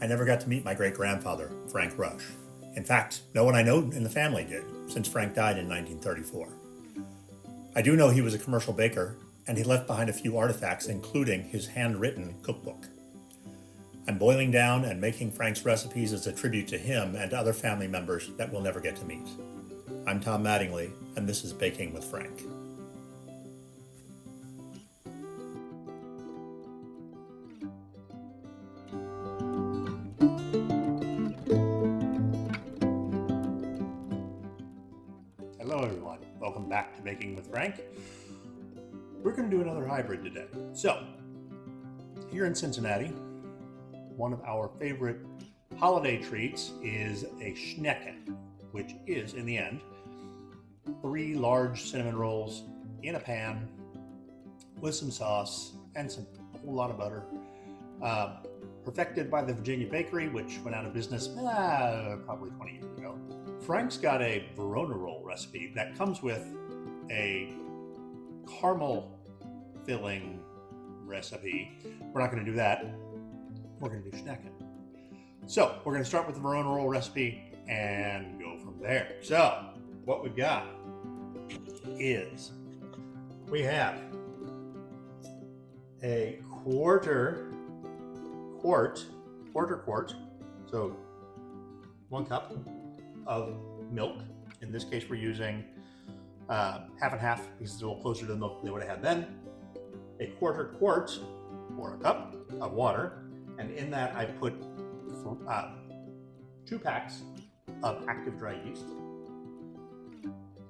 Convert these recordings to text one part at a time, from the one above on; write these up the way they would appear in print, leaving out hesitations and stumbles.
I never got to meet my great-grandfather, Frank Rush. In fact, no one I know in the family did, since Frank died in 1934. I do know he was a commercial baker, and he left behind a few artifacts, including his handwritten cookbook. I'm boiling down and making Frank's recipes as a tribute to him and to other family members that we'll never get to meet. I'm Tom Mattingly, and this is Baking with Frank. Hello everyone, welcome back to Baking with Frank. We're going to do another hybrid today. So, here in Cincinnati, one of our favorite holiday treats is a Schnecken, which is, in the end, 3 large cinnamon rolls in a pan with some sauce and a whole lot of butter. Perfected by the Virginia Bakery, which went out of business probably 20 years ago. Frank's got a Verona roll recipe that comes with a caramel filling recipe. We're not going to do that. We're going to do Schnecken. So we're going to start with the Verona roll recipe and go from there. So what we've got is we have a quarter quart, so 1 cup of milk. In this case, we're using half and half because it's a little closer to the milk they would have had then. A quarter quart or a cup of water, and in that I put 2 packs of active dry yeast,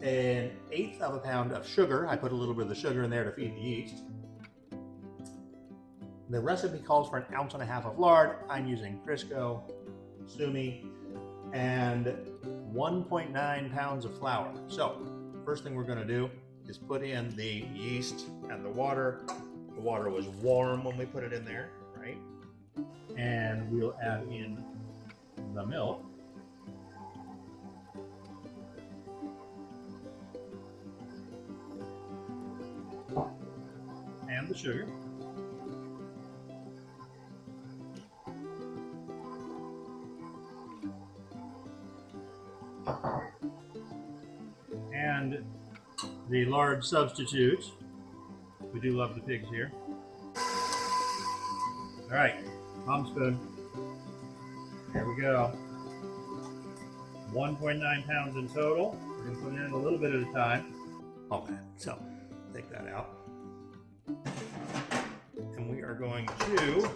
1/8 of a pound of sugar. I put a little bit of the sugar in there to feed the yeast. The recipe calls for 1.5 ounces of lard. I'm using Crisco, Sumi, and 1.9 pounds of flour. So first thing we're going to do is put in the yeast and the water. The water was warm when we put it in there, right? And we'll add in the milk. And the sugar. And the lard substitute. We do love the pigs here. All right, palm spoon. There we go. 1.9 pounds in total. We're going to put it in a little bit at a time. Okay, so take that out. And we are going to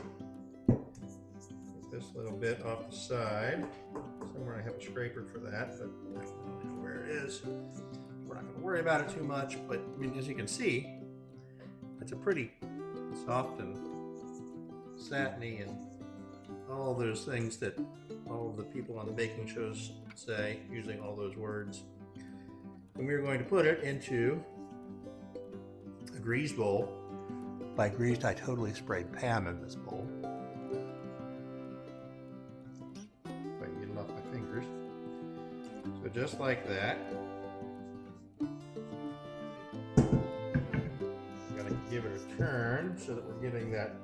take this little bit off the side. Somewhere I have a scraper for that, but I don't know where it is. We're not going to worry about it too much, but I mean, as you can see, it's a pretty soft and satiny and all those things that all of the people on the baking shows say, using all those words. And we're going to put it into a greased bowl. By greased, I totally sprayed Pam in this bowl. If I can get it off my fingers. So just like that. Give it a turn so that we're getting that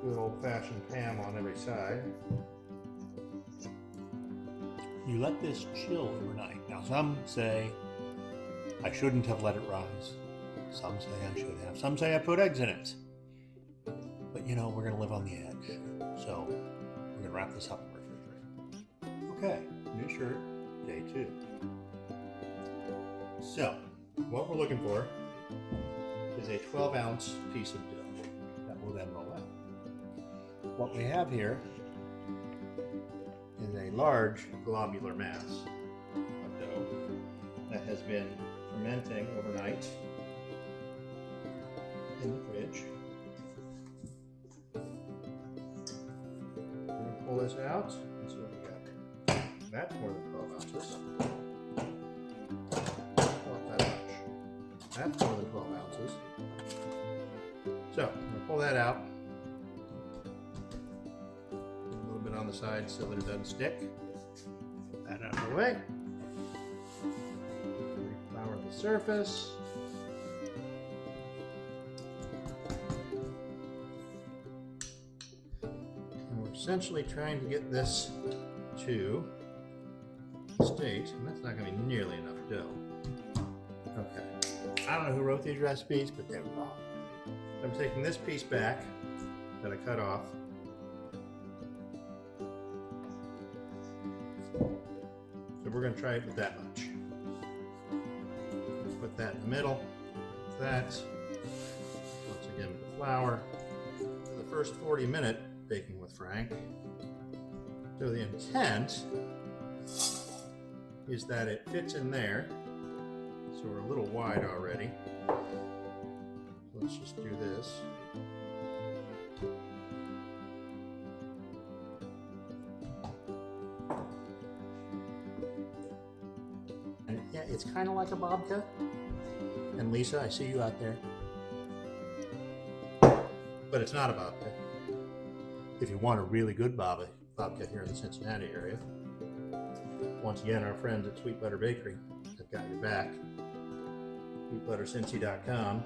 good old-fashioned Pam on every side. You let this chill overnight. Now some say I shouldn't have let it rise. Some say I should have. Some say I put eggs in it. But you know, we're going to live on the edge. So we're going to wrap this up in the refrigerator. Okay, new shirt, day 2. So what we're looking for is a 12-ounce piece of dough that will then roll out. What we have here is a large globular mass of dough that has been fermenting overnight in the fridge. We're going to pull this out and see what we got. That's more than 12 ounces. Not that much. That's more than 12 ounces. So, I'm going to pull that out. Put a little bit on the side so that it doesn't stick. Put that out of the way. Flour the surface. essentially trying to get this to state, and that's not going to be nearly enough dough. Okay. I don't know who wrote these recipes, but they're wrong. I'm taking this piece back that I cut off. So we're going to try it with that much. Put that in the middle. That. Once again with the flour. For the first 40-minute baking with Frank. So the intent is that it fits in there. So we're a little wide already. So let's just do this. And yeah, it's kind of like a babka. And Lisa, I see you out there. But it's not a babka. If you want a really good babka here in the Cincinnati area, once again, our friends at Sweet Butter Bakery have got your back. SweetButterCincy.com.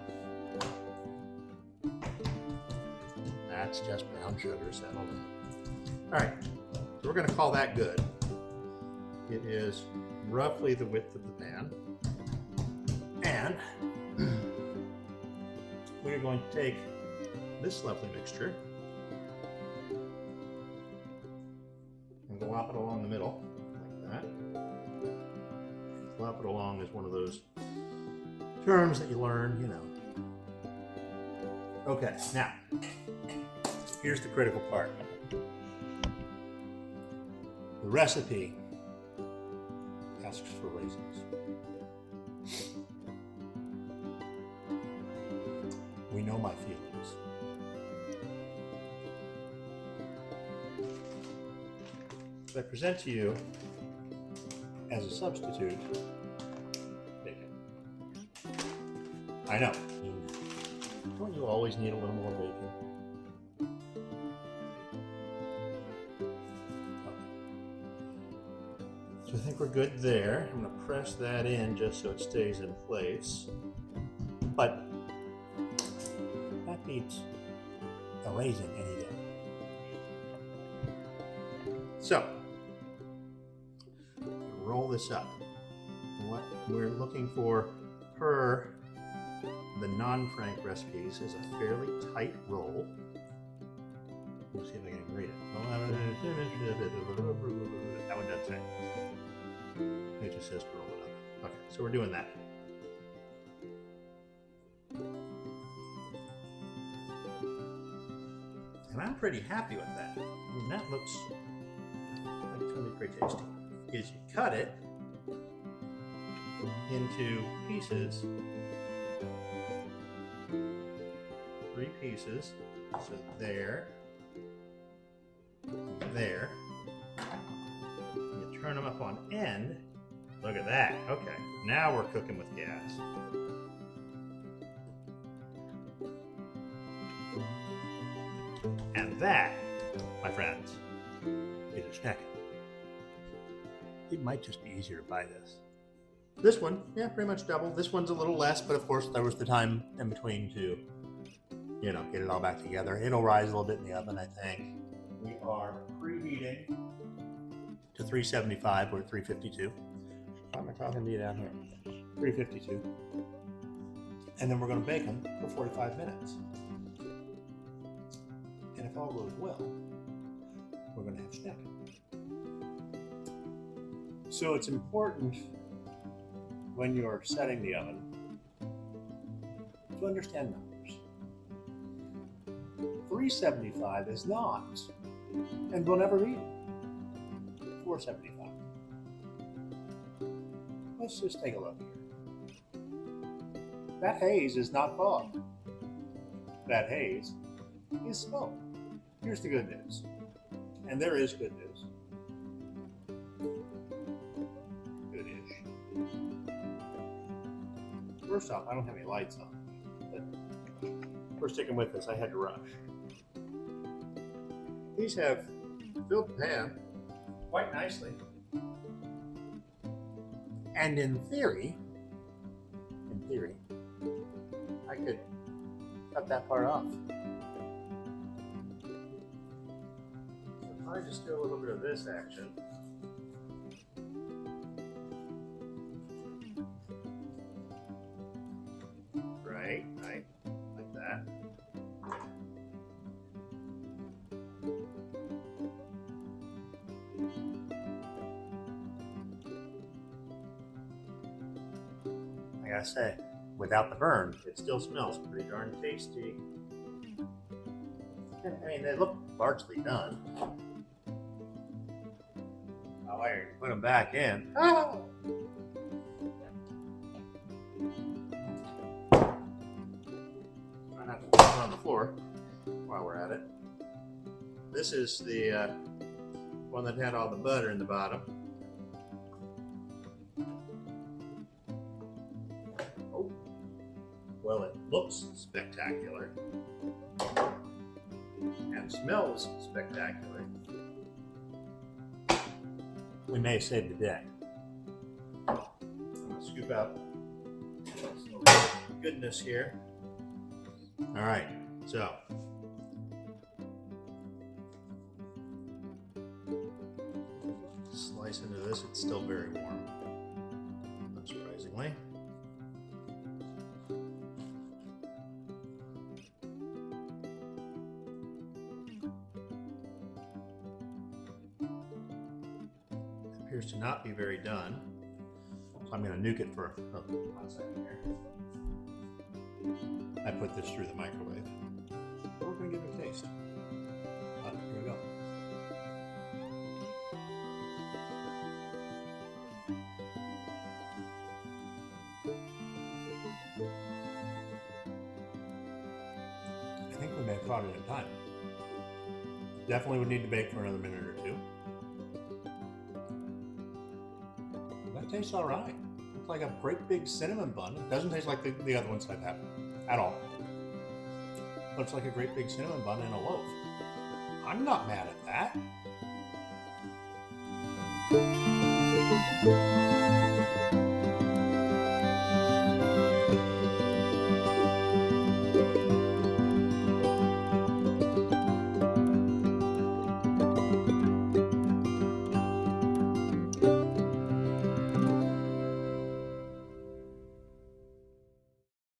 That's just brown sugar settled in. All right, so we're going to call that good. It is roughly the width of the pan. And we're going to take this lovely mixture and glop it along the middle like that. Glop it along is one of those terms that you learn, you know. Okay, now, here's the critical part. The recipe asks for raisins. We know my feelings. So I present to you as a substitute bacon. I know. Don't you always need a little more bacon? Okay. So I think we're good there. I'm going to press that in just so it stays in place. But that beats a raisin any day. So, roll this up. What we're looking for per the non-Frank recipes is a fairly tight roll. Let's see if I can read it. That one doesn't say. It just says roll it up. Okay, so we're doing that. And I'm pretty happy with that. I mean, that looks like it's going to be pretty tasty. Is you cut it into pieces. 3 pieces. So there. There. You turn them up on end. Look at that. Okay. Now we're cooking with gas. And that, my friends, is a Schnecken. It might just be easier to buy this. This one, yeah, pretty much double. This one's a little less, but of course there was the time in between to, you know, get it all back together. It'll rise a little bit in the oven, I think. We are preheating to 375. We're at 352. Why am I talking to you down here? 352. And then we're going to bake them for 45 minutes. And if all goes well, we're going to have Schnecken. So it's important when you're setting the oven to understand numbers. 375 is not, and will never be, 475. Let's just take a look here. That haze is not fog. That haze is smoke. Here's the good news, and there is good news. Good-ish. First off, I don't have any lights on, but we're sticking with this. I had to rush. These have filled the pan quite nicely, and in theory, I could cut that part off. I'll just do a little bit of this action. Right, like that. Like I say, without the burn, it still smells pretty darn tasty. I mean, they look largely done. I'll put them back in. Oh! Try not to put them on the floor while we're at it. This is the one that had all the butter in the bottom. Oh, well, it looks spectacular and smells spectacular. We may have saved the day. I'm gonna scoop out some goodness here. All right, so slice into this. It's still very warm, unsurprisingly. Appears to not be very done, so I'm going to nuke it for a hot second here. I put this through the microwave. We're going to give it a taste. Here we go. I think we may have caught it in time. Definitely would need to bake for another minute or two. That tastes all right. It's like a great big cinnamon bun. It doesn't taste like the other ones I've had at all. But it's like a great big cinnamon bun in a loaf. I'm not mad at that.